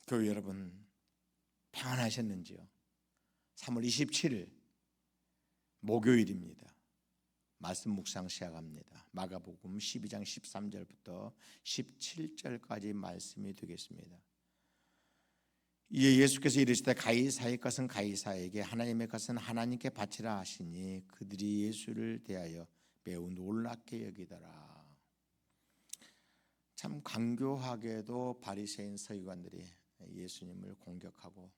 교회 여러분 평안하셨는지요? 3월 27일 목요일입니다. 말씀 묵상 시작합니다. 마가복음 12장 13절부터 17절까지 말씀이 되겠습니다. 이에 예수께서 이르시되 가이사의 것은 가이사에게, 하나님의 것은 하나님께 바치라 하시니 그들이 예수를 대하여 매우 놀랍게 여기더라. 참 간교하게도 바리새인 서기관들이 예수님을 공격하고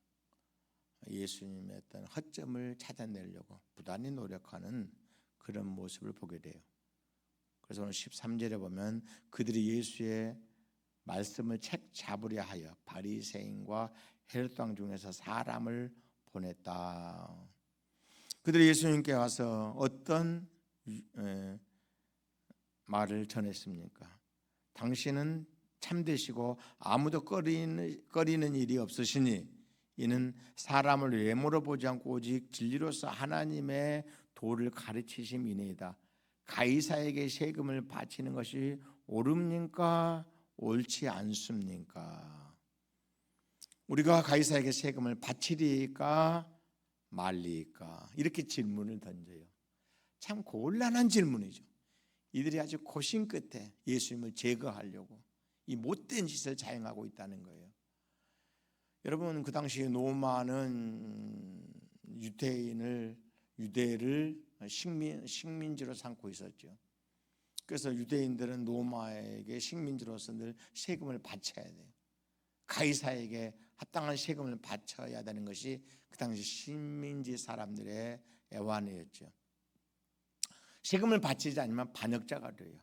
예수님의 어떤 허점을 찾아내려고 부단히 노력하는 그런 모습을 보게 돼요. 그래서 오늘 13절에 보면 그들이 예수의 말씀을 책 잡으려 하여 바리새인과 헤롯 왕 중에서 사람을 보냈다. 그들이 예수님께 와서 어떤 말을 전했습니까? 당신은 참되시고 아무도 꺼리는 일이 없으시니 이는 사람을 외모로 보지 않고 오직 진리로서 하나님의 도를 가르치심이니이다. 가이사에게 세금을 바치는 것이 옳습니까? 옳지 않습니까? 우리가 가이사에게 세금을 바치리까 말리까? 이렇게 질문을 던져요. 참 곤란한 질문이죠. 이들이 아주 고심 끝에 예수님을 제거하려고 이 못된 짓을 자행하고 있다는 거예요. 여러분, 그 당시에 로마는 유대를 식민지로 삼고 있었죠. 그래서 유대인들은 로마에게 식민지로서 늘 세금을 바쳐야 돼요. 가이사에게 합당한 세금을 바쳐야 되는 것이 그 당시 식민지 사람들의 애환이었죠. 세금을 바치지 않으면 반역자가 돼요.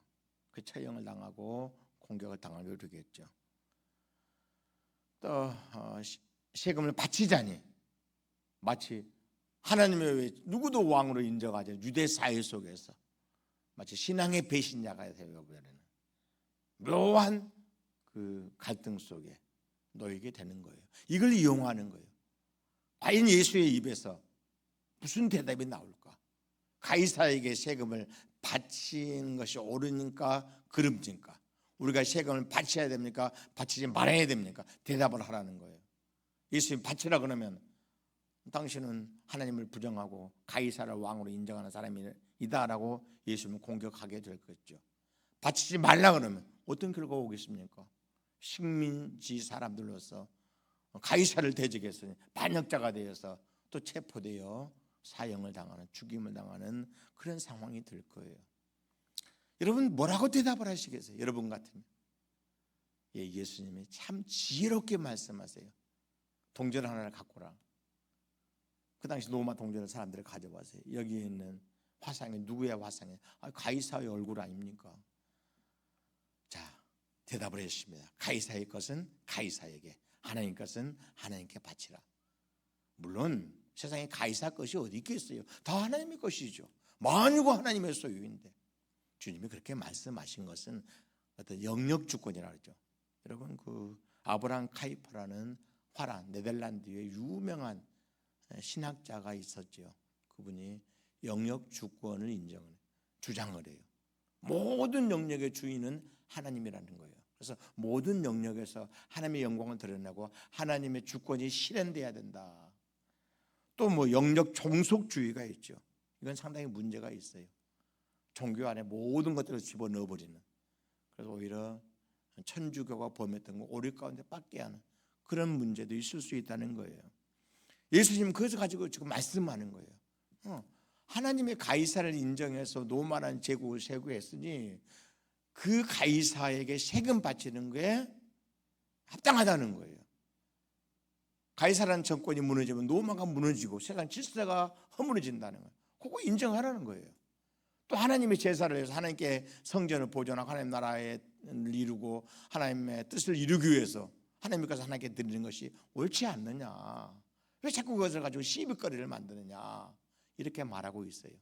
그 처형을 당하고 공격을 당하게 되겠죠. 또 세금을 바치자니 마치 하나님의 외 누구도 왕으로 인정하지 않은 유대 사회 속에서 마치 신앙의 배신자가 되어버리는 묘한 그 갈등 속에 놓이게 되는 거예요. 이걸 이용하는 거예요. 과연 예수의 입에서 무슨 대답이 나올까? 가이사에게 세금을 바치는 것이 옳으니까 그름집니까? 우리가 세금을 바쳐야 됩니까? 바치지 말아야 됩니까? 대답을 하라는 거예요. 예수님 바치라 그러면 당신은 하나님을 부정하고 가이사를 왕으로 인정하는 사람이다라고 예수님을 공격하게 될 거죠. 바치지 말라 그러면 어떤 결과가 오겠습니까? 식민지 사람들로서 가이사를 대적했으니 반역자가 되어서 또 체포되어 사형을 당하는, 죽임을 당하는 그런 상황이 될 거예요. 여러분 뭐라고 대답을 하시겠어요? 여러분 같으면. 예수님이 참 지혜롭게 말씀하세요. 동전 하나를 갖고 오라. 그 당시 로마 동전을 사람들이 가져와세요. 여기에 있는 화상이 누구의 화상이에요? 가이사의 얼굴 아닙니까? 자, 대답을 했습니다. 가이사의 것은 가이사에게, 하나님 것은 하나님께 바치라. 물론 세상에 가이사 것이 어디 있겠어요? 다 하나님의 것이죠. 만유가 하나님의 소유인데 주님이 그렇게 말씀하신 것은 어떤 영역 주권이라고 그러죠. 여러분, 그 아브라함 카이퍼라는 화란 네덜란드의 유명한 신학자가 있었죠. 그분이 영역 주권을 주장을 해요. 모든 영역의 주인은 하나님이라는 거예요. 그래서 모든 영역에서 하나님의 영광을 드러내고 하나님의 주권이 실현돼야 된다. 또 영역 종속주의가 있죠. 이건 상당히 문제가 있어요. 종교 안에 모든 것들을 집어넣어버리는, 그래서 오히려 천주교가 범했던 거 오류 가운데 빠게 하는 그런 문제도 있을 수 있다는 거예요. 예수님은 그것을 가지고 지금 말씀하는 거예요. 하나님의 가이사를 인정해서 노만한 제국을 세우했으니 그 가이사에게 세금 바치는 게 합당하다는 거예요. 가이사라는 정권이 무너지면 로마가 무너지고 세상 질서가 허물어진다는 거예요. 그거 인정하라는 거예요. 또 하나님의 제사를 해서 하나님께 성전을 보존하고 하나님 나라를 이루고 하나님의 뜻을 이루기 위해서 하나님의 것을 하나님께 드리는 것이 옳지 않느냐, 왜 자꾸 그것을 가지고 시비거리를 만드느냐, 이렇게 말하고 있어요.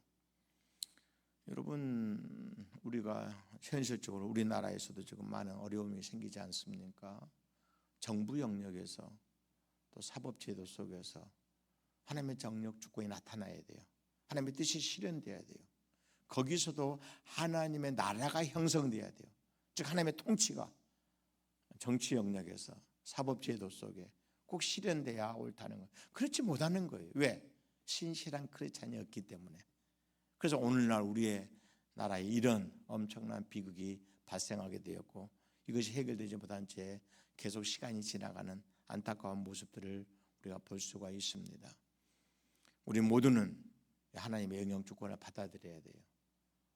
여러분, 우리가 현실적으로 우리나라에서도 지금 많은 어려움이 생기지 않습니까? 정부 영역에서 또 사법제도 속에서 하나님의 정력 주권이 나타나야 돼요. 하나님의 뜻이 실현돼야 돼요. 거기서도 하나님의 나라가 형성돼야 돼요. 즉 하나님의 통치가 정치 영역에서 사법제도 속에 꼭 실현돼야 옳다는 거예요. 그렇지 못하는 거예요. 왜? 신실한 크리스찬이 없기 때문에. 그래서 오늘날 우리의 나라에 이런 엄청난 비극이 발생하게 되었고, 이것이 해결되지 못한 채 계속 시간이 지나가는 안타까운 모습들을 우리가 볼 수가 있습니다. 우리 모두는 하나님의 영영 주권을 받아들여야 돼요.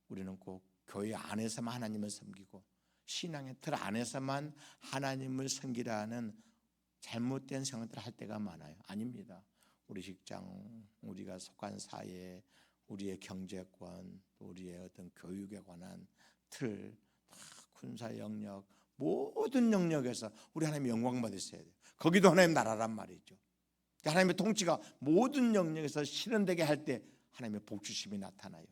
우리는 꼭 교회 안에서만 하나님을 섬기고 신앙의 틀 안에서만 하나님을 섬기라는 잘못된 생각들을 할 때가 많아요. 아닙니다. 우리 직장, 우리가 속한 사회, 우리의 경제권, 우리의 어떤 교육에 관한 틀, 군사 영역, 모든 영역에서 우리 하나님의 영광 받으셔야 돼요. 거기도 하나님 나라란 말이죠. 하나님의 통치가 모든 영역에서 실현되게 할 때 하나님의 복주심이 나타나요.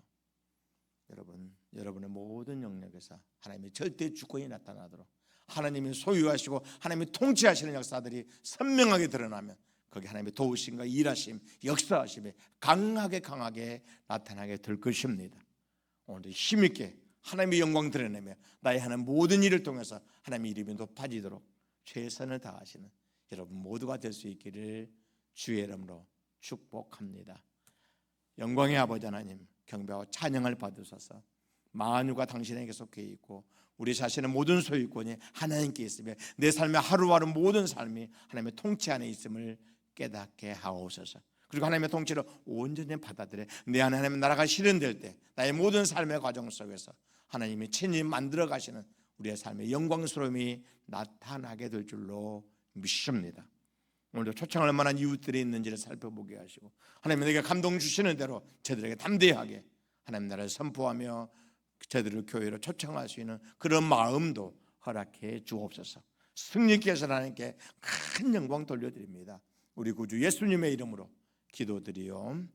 여러분의 모든 영역에서 하나님의 절대 주권이 나타나도록 하나님이 소유하시고 하나님이 통치하시는 역사들이 선명하게 드러나면 거기 하나님의 도우심과 일하심, 역사하심이 강하게 나타나게 될 것입니다. 오늘도 힘있게 하나님의 영광 드러내며 나의 하는 모든 일을 통해서 하나님의 이름이 높아지도록 최선을 다하시는 여러분 모두가 될 수 있기를 주의 이름으로 축복합니다. 영광의 아버지 하나님, 경배하고 찬양을 받으소서. 만유가 당신에게 속해 있고 우리 자신의 모든 소유권이 하나님께 있으며 내 삶의 하루하루 모든 삶이 하나님의 통치 안에 있음을 깨닫게 하옵소서. 그리고 하나님의 통치를 온전히 받아들여 내 안에 하나님의 나라가 실현될 때 나의 모든 삶의 과정 속에서 하나님이 친히 만들어 가시는 우리의 삶의 영광스러움이 나타나게 될 줄로 믿습니다. 오늘도 초청할 만한 이웃들이 있는지를 살펴보게 하시고 하나님 내게 감동 주시는 대로 저들에게 담대하게 하나님 나라를 선포하며 저들을 교회로 초청할 수 있는 그런 마음도 허락해 주옵소서. 승리께서 하나님께 큰 영광 돌려드립니다. 우리 구주 예수님의 이름으로 기도드리옵나이다.